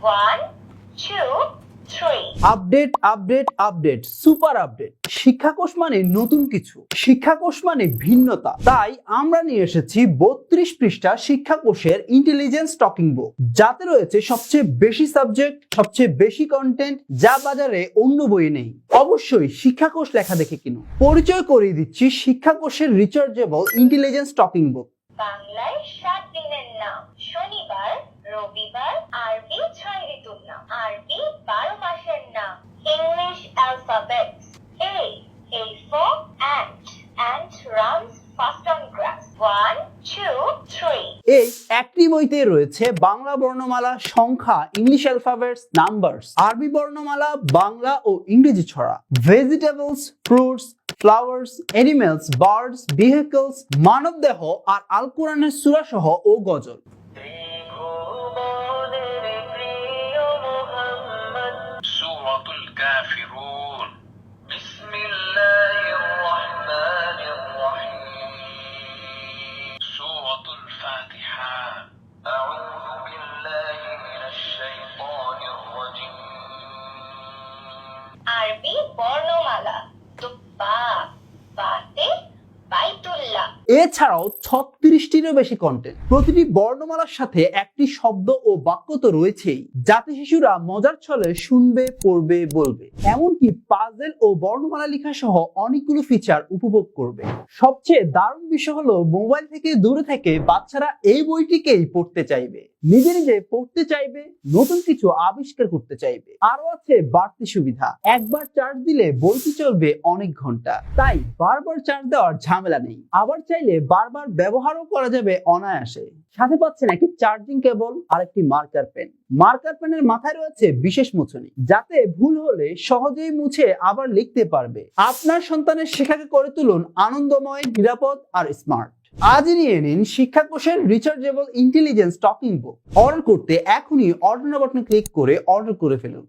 1, 2, 3. Update update update super update. Shikkhakosh মানে নতুন কিছু, শিক্ষাকোষ মানে ভিন্নতা। তাই আমরা নিয়ে এসেছি 32 পৃষ্ঠা শিক্ষাকোষের ইন্টেলিজেন্স টকিং বুক, যাতে রয়েছে সবচেয়ে বেশি সাবজেক্ট, সবচেয়ে বেশি কন্টেন্ট, যা বাজারে অন্য বইয়ে নেই। অবশ্যই শিক্ষাকোষ লেখা দেখে কিনুন। পরিচয় করিয়ে দিচ্ছি শিক্ষাকোষের রিচার্জেবল ইন্টেলিজেন্স টকিং বুক। বাংলায় 7 দিনের নাম, শনিবার, রবিবার, আরবি 6 ঋতুর নাম, আরবি 12 মাসের নাম, English alphabets. A for ant runs fast on grass. 1, 2, 3. এই একটি বইতে রয়েছে বাংলা বর্ণমালা, সংখ্যা, ইংলিশ অ্যালফাবেটস, নাম্বারস, আরবি বর্ণমালা, বাংলা ও ইংরেজি ছড়া, vegetables, fruits, flowers, animals, birds, vehicles, মানবদেহ আর আল কোরআনের সূরা সহ ও গজল। সূরাতুল কাফিরুন। বিসমিল্লাহির রহমানির রহিম। সূরাতুল ফাতিহা। আউযু বিল্লাহি মিনাশ শাইতানির রাজীম। আরবি বর্ণমালা, তুব্বা, বাতে, বাইতুল্লাহ। এছাড়াও 36টিরও বেশি কন্টেন্ট। প্রতিটি বর্ণমালার সাথে একটি শব্দ ও বাক্য তো রয়েছেই, যাতে শিশুরা মজার ছলে শুনবে, পড়বে, বলবে। এমনকি পাজেল ও বর্ণমালা লেখা সহ অনেকগুলো ফিচার উপভোগ করবে। সবচেয়ে দারুণ বিষয় হলো, মোবাইল থেকে দূরে থেকে বাচ্চারা এই বইটিকেই পড়তে চাইবে, নিজে নিজে পড়তে চাইবে, নতুন কিছু আবিষ্কার করতে চাইবে। আরো আছে বাড়তি সুবিধা, একবার চার্জ দিলে বইটি চলবে অনেক ঘন্টা, তাই বারবার চার্জ দেওয়ার ঝামেলা নেই। আবার চাইলে বারবার ব্যবহারও করা যাবে অনায়াসে। সাথে পাচ্ছেন একটি চার্জিং কেবল আর একটি মার্কার পেন। মার্কার পেনের মাথায় রয়েছে বিশেষ মুছনি, যাতে ভুল হলে সহজেই মুছে আবার লিখতে পারবে। আপনার সন্তানের শেখাকে করে তুলুন আনন্দময়, নিরাপদ আর স্মার্ট। আজই নিয়ে নিন শিক্ষাকোষের rechargeable intelligence talking book. Order করতে এখনই অর্ডার বাটনে ক্লিক করে অর্ডার করে ফেলুন।